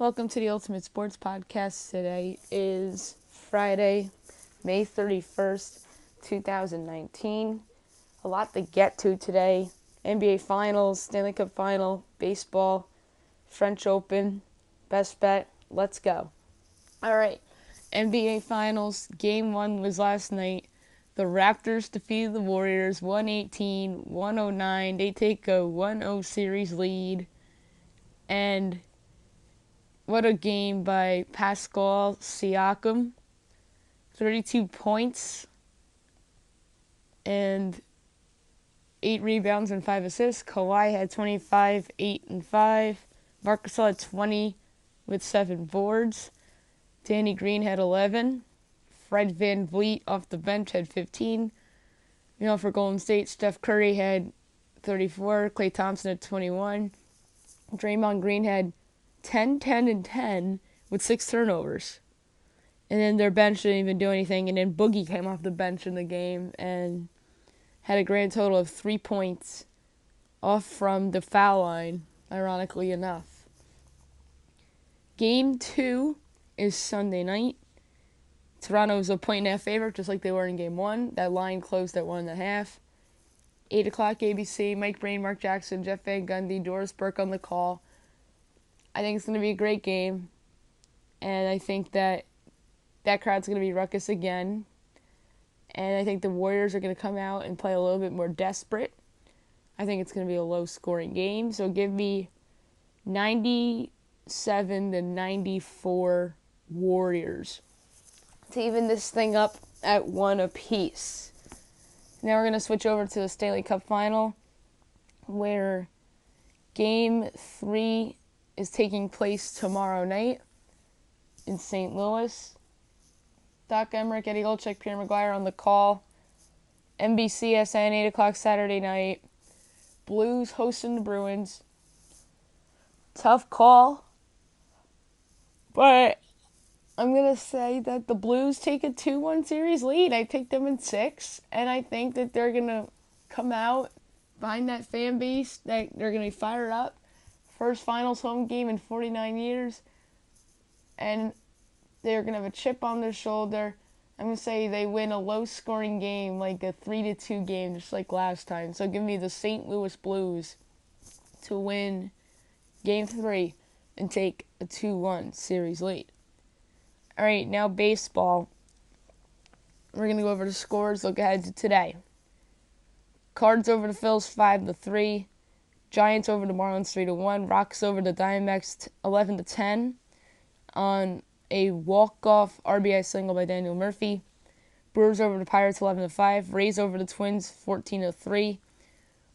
Welcome to the Ultimate Sports Podcast. Today is Friday, May 31st, 2019. A lot to get to today. NBA Finals, Stanley Cup Final, baseball, French Open, best bet. Let's go. All right. NBA Finals, Game 1 was last night. The Raptors defeated the Warriors 118-109. They take a 1-0 series lead. And what a game by Pascal Siakam. 32 points and 8 rebounds and 5 assists. Kawhi had 25, 8 and 5. Marc Gasol had 20 with 7 boards. Danny Green had 11. Fred VanVleet off the bench had 15. For Golden State, Steph Curry had 34. Klay Thompson had 21. Draymond Green had 10, 10, and 10 with 6 turnovers. And then their bench didn't even do anything. And then Boogie came off the bench in the game and had a grand total of 3 points off from the foul line, ironically enough. Game 2 is Sunday night. Toronto's a 1.5 favorite, just like they were in Game 1. That line closed at 1.5. 8 o'clock ABC, Mike Breen, Mark Jackson, Jeff Van Gundy, Doris Burke on the call. I think it's going to be a great game, and I think that crowd's going to be ruckus again, and I think the Warriors are going to come out and play a little bit more desperate. I think it's going to be a low-scoring game, so give me 97-94 Warriors to even this thing up at 1 apiece. Now we're going to switch over to the Stanley Cup Final, where Game 3 is taking place tomorrow night in St. Louis. Doc Emmerich, Eddie Olczyk, Pierre McGuire on the call. NBCSN, 8 o'clock Saturday night. Blues hosting the Bruins. Tough call, but I'm going to say that the Blues take a 2-1 series lead. I take them in 6, and I think that they're going to come out behind that fan base, that they're going to be fired up. First finals home game in 49 years, and they're going to have a chip on their shoulder. I'm going to say they win a low-scoring game, like a 3-2 game, just like last time. So give me the St. Louis Blues to win Game 3 and take a 2-1 series lead. All right, now baseball. We're going to go over the scores, look ahead to today. Cards over the Phils 5-3. Giants over the Marlins 3-1. Rocks over the Diamondbacks 11-10 on a walk-off RBI single by Daniel Murphy. Brewers over the Pirates 11-5. Rays over the Twins 14-3.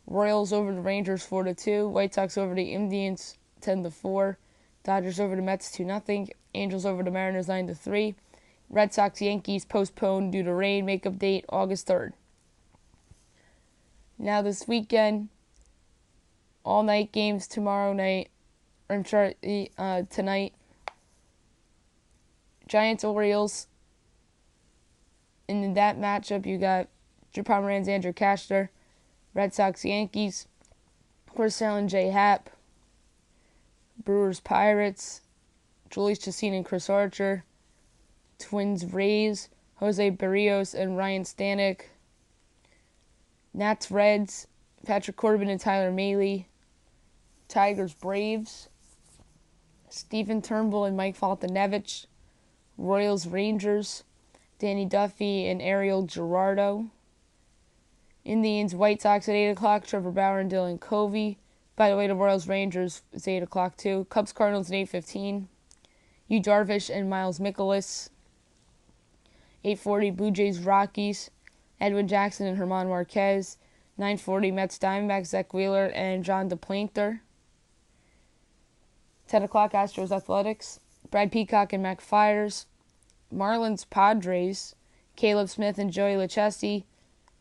Royals over the Rangers 4-2. White Sox over the Indians 10-4. Dodgers over the Mets 2-0. Angels over the Mariners 9-3. Red Sox Yankees postponed due to rain. Makeup date August 3rd. Now this weekend, all-night games tomorrow night, tonight. Giants-Orioles. In that matchup, you got Drew Pomeranz, Andrew Cashner. Red Sox-Yankees. Chris Allen, J. Happ. Brewers-Pirates. Julius Chassin and Chris Archer. Twins-Rays. Jose Barrios and Ryan Stanek. Nats-Reds. Patrick Corbin and Tyler Mahle. Tigers-Braves. Stephen Turnbull and Mike Foltynewicz. Royals-Rangers. Danny Duffy and Ariel Gerardo. Indians-White Sox at 8 o'clock. Trevor Bauer and Dylan Covey. By the way, the Royals-Rangers is 8 o'clock too. Cubs-Cardinals at 8:15. Yu Darvish and Miles Mikolas. 8:40 Blue Jays-Rockies. Edwin Jackson and German Marquez. 9:40 Mets-Diamondbacks, Zach Wheeler and John DePlanter. 10 o'clock Astros-Athletics. Brad Peacock and Mac Fiers. Marlins-Padres. Caleb Smith and Joey Lucchesi.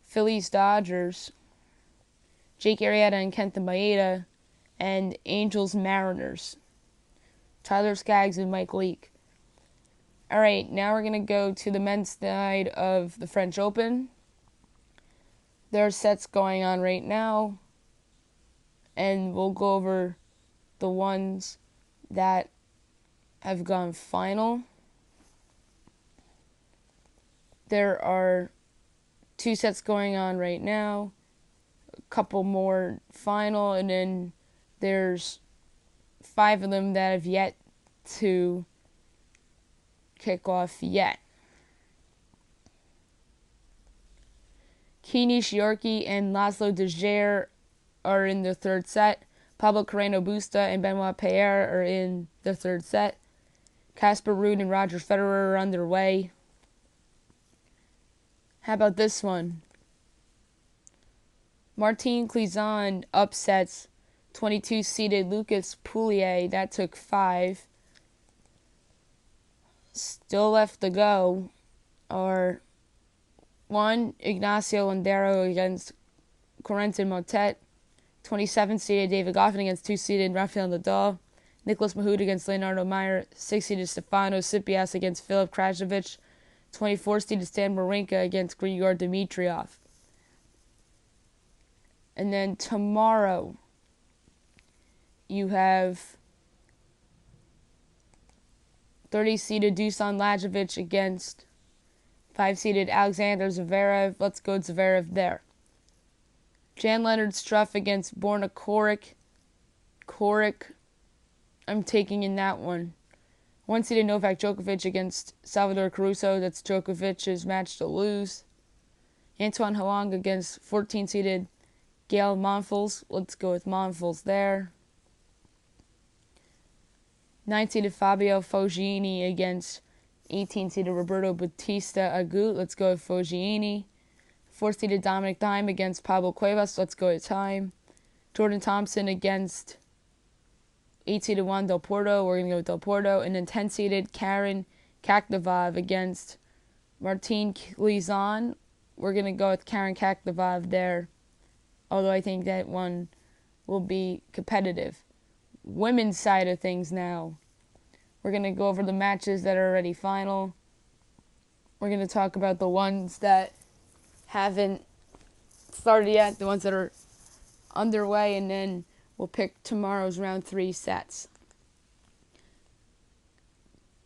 Phillies-Dodgers. Jake Arrieta and Kenta Maeda. And Angels-Mariners. Tyler Skaggs and Mike Leake. All right, now we're going to go to the men's side of the French Open. There are sets going on right now, and we'll go over the ones that have gone final. There are 2 sets going on right now, a couple more final, and then there's 5 of them that have yet to kick off yet. Kei Nishioka and Laszlo Dejere are in the 3rd set. Pablo Carreno Busta and Benoit Paire are in the 3rd set. Casper Ruud and Roger Federer are underway. How about this one? Martin Klizan upsets 22-seeded Lucas Pouliot. That took 5. Still left to go are 1. Ignacio Londero against Corentin Moutet. 27-seeded David Goffin against 2-seeded Rafael Nadal. Nicolas Mahut against Leonardo Meyer. 6-seeded Stefano Tsitsipas against Filip Krajinovic. 24-seeded Stan Wawrinka against Grigor Dimitrov. And then tomorrow, you have 30-seeded Dusan Lajovic against 5-seeded Alexander Zverev. Let's go Zverev there. Jan-Leonard Struff against Borna Koric. Koric, I'm taking in that one. 1-seeded Novak Djokovic against Salvador Caruso. That's Djokovic's match to lose. Antoine Hoang against 14-seeded Gael Monfils. Let's go with Monfils there. 9-seeded Fabio Fognini against 18-seeded Roberto Bautista Agut. Let's go with Fognini. 4-seeded Dominic Thiem against Pablo Cuevas. Let's go with Thiem. Jordan Thompson against 8-seeded Juan Del Porto. We're going to go with Del Porto. And then 10-seeded Karen Kakdavov against Martin Klizan. We're going to go with Karen Kakdavov there, although I think that one will be competitive. Women's side of things now. We're going to go over the matches that are already final. We're going to talk about the ones that haven't started yet, the ones that are underway, and then we'll pick tomorrow's round 3 sets.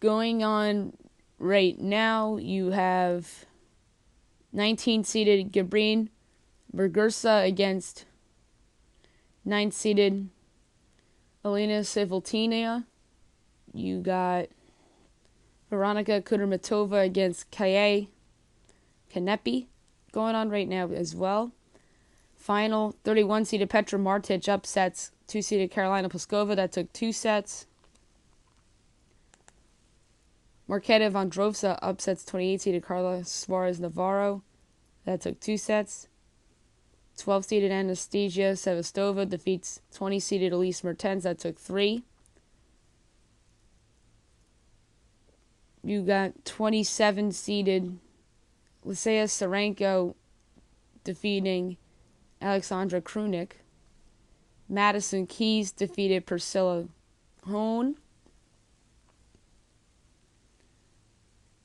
Going on right now, you have 19-seeded Gabrine Muguruza against 9-seeded Elena Svitolina. You got Veronika Kudermetova against Kaia Kanepi going on right now as well. Final, 31-seeded Petra Martic upsets 2-seeded Carolina Pliskova. That took 2 sets. Marketa Vondrousova upsets 28-seeded Carla Suarez Navarro. That took 2 sets. 12-seeded Anastasia Sevastova defeats 20-seeded Elise Mertens. That took 3. You got 27-seeded Lisea Sarenko defeating Alexandra Krunic. Madison Keys defeated Priscilla Hone.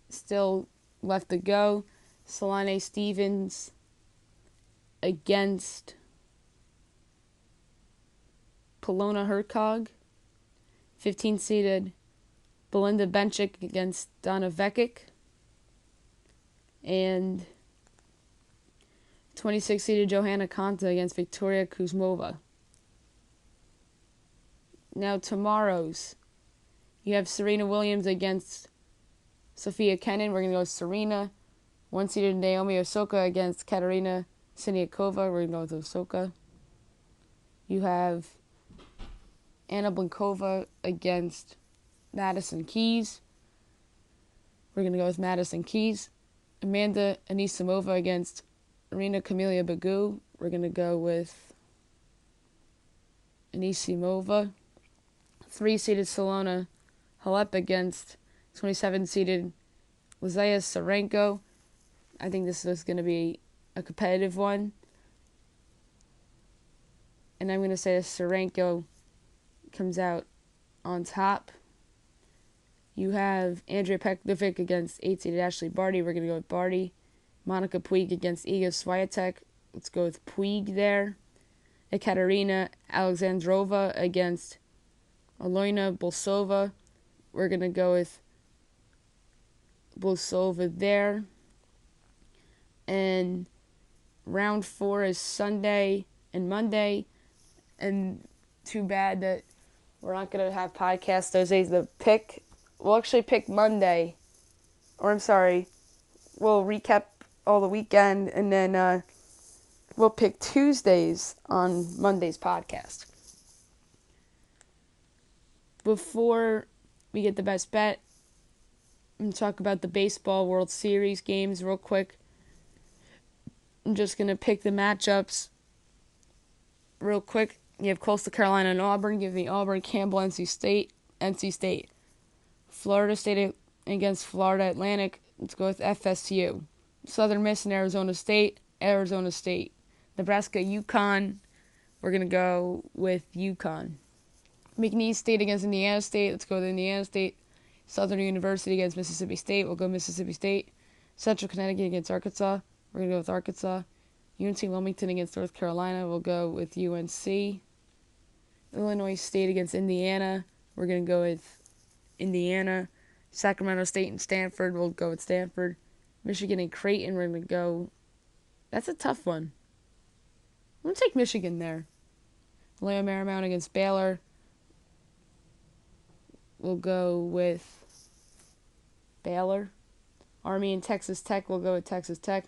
Still left to go. Selene Stevens against Polona Hercog. 15-seeded Belinda Bencic against Donna Vekic. And 26-seeded Johanna Konta against Victoria Kuzmova. Now tomorrow's, you have Serena Williams against Sophia Kenin. We're going to go with Serena. 1-seeded Naomi Osaka against Katerina Siniakova. We're going to go with Osaka. You have Anna Blinkova against Madison Keys. We're going to go with Madison Keys. Amanda Anisimova against Irina Camelia Begu. We're going to go with Anisimova. 3-seeded Solona Halep against 27-seeded Lisea Sarenko. I think this is going to be a competitive one. And I'm going to say that Sarenko comes out on top. You have Andrea Pekovic against 8-seeded Ashley Barty. We're going to go with Barty. Monica Puig against Iga Swiatek. Let's go with Puig there. Ekaterina Alexandrova against Alona Bolsova. we're going to go with Blusova there. And round 4 is Sunday and Monday. And too bad that we're not going to have podcasts those days. We'll actually pick Monday. Or I'm sorry, we'll recap all the weekend, and then we'll pick Tuesdays on Monday's podcast. Before we get the best bet, I'm going to talk about the baseball World Series games real quick. I'm just going to pick the matchups real quick. You have Coastal Carolina and Auburn. Give me Auburn, Campbell, NC State. Florida State against Florida Atlantic. Let's go with FSU. Southern Miss and Arizona State. Nebraska, UConn. We're going to go with UConn. McNeese State against Indiana State. Let's go with Indiana State. Southern University against Mississippi State. We'll go Mississippi State. Central Connecticut against Arkansas. We're going to go with Arkansas. UNC Wilmington against North Carolina. We'll go with UNC. Illinois State against Indiana. We're going to go with Indiana. Sacramento State and Stanford. We'll go with Stanford. Michigan and Creighton. We're going to go. That's a tough one. I'm going to take Michigan there. Leo Marymount against Baylor. We'll go with Baylor. Army and Texas Tech. We'll go with Texas Tech.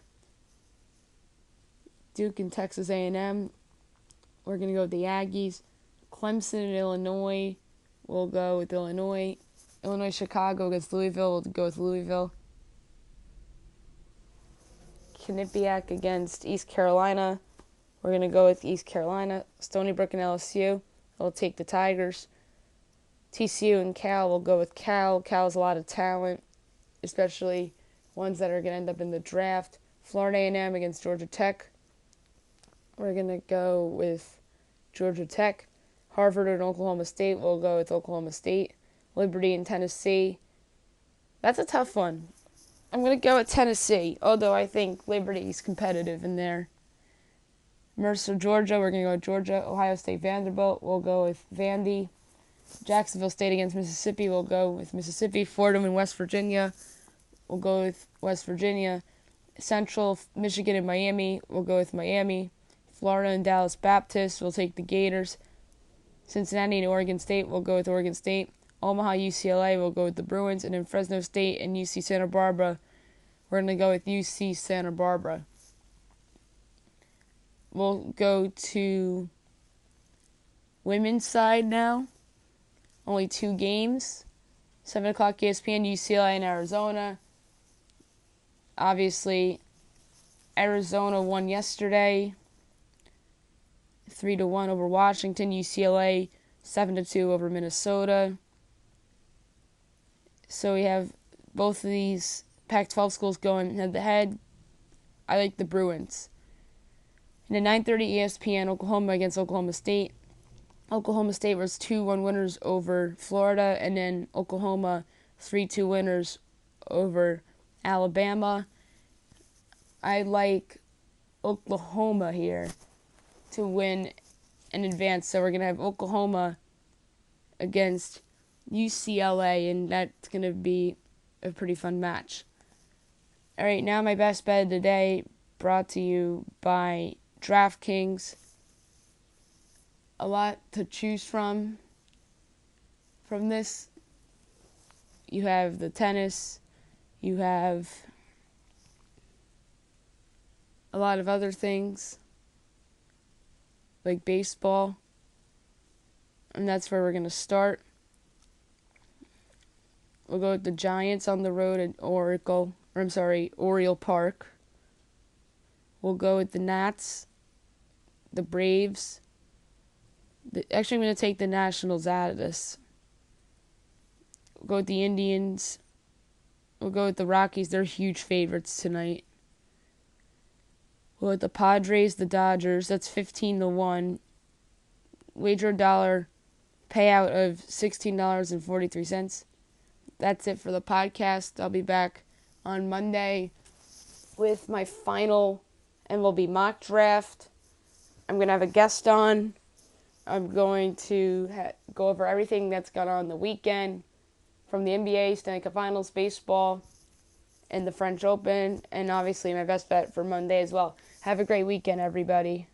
Duke and Texas A&M. We're going to go with the Aggies. Clemson and Illinois. We'll go with Illinois. Illinois, Chicago against Louisville. We'll go with Louisville. Quinnipiac against East Carolina. We're going to go with East Carolina. Stony Brook and LSU. We'll take the Tigers. TCU and Cal. We'll go with Cal. Cal has a lot of talent, especially ones that are going to end up in the draft. Florida A&M against Georgia Tech. We're going to go with Georgia Tech. Harvard and Oklahoma State. We'll go with Oklahoma State. Liberty and Tennessee. That's a tough one. I'm going to go with Tennessee, although I think Liberty's competitive in there. Mercer, Georgia. We're going to go with Georgia. Ohio State, Vanderbilt. We'll go with Vandy. Jacksonville State against Mississippi. We'll go with Mississippi. Fordham and West Virginia. We'll go with West Virginia. Central, Michigan and Miami. We'll go with Miami. Florida and Dallas Baptist. We'll take the Gators. Cincinnati and Oregon State. We'll go with Oregon State. Omaha, UCLA. We'll go with the Bruins. And then Fresno State and UC Santa Barbara. We're going to go with UC Santa Barbara. We'll go to women's side now. Only 2 games. 7 o'clock ESPN, UCLA and Arizona. Obviously, Arizona won yesterday. 3-1 over Washington. UCLA 7-2 over Minnesota. So we have both of these Pac-12 schools going head-to-head. I like the Bruins. And at 9:30 ESPN, Oklahoma against Oklahoma State. Oklahoma State was 2-1 winners over Florida, and then Oklahoma 3-2 winners over Alabama. I like Oklahoma here to win and advance. So we're going to have Oklahoma against UCLA, and that's going to be a pretty fun match. All right, now my best bet of the day, brought to you by DraftKings. A lot to choose from this. You have the tennis. You have a lot of other things, like baseball. And that's where we're going to start. We'll go with the Giants on the road at Oriole Park. We'll go with the Nats, the Braves. Actually, I'm going to take the Nationals out of this. We'll go with the Indians. We'll go with the Rockies. They're huge favorites tonight. We'll go with the Padres, the Dodgers. That's 15-1. Wager $1. Payout of $16.43. That's it for the podcast. I'll be back on Monday with my final MLB mock draft. I'm going to have a guest on. I'm going to go over everything that's gone on the weekend. from the NBA, Stanley Cup Finals, baseball, and the French Open, and obviously my best bet for Monday as well. Have a great weekend, everybody.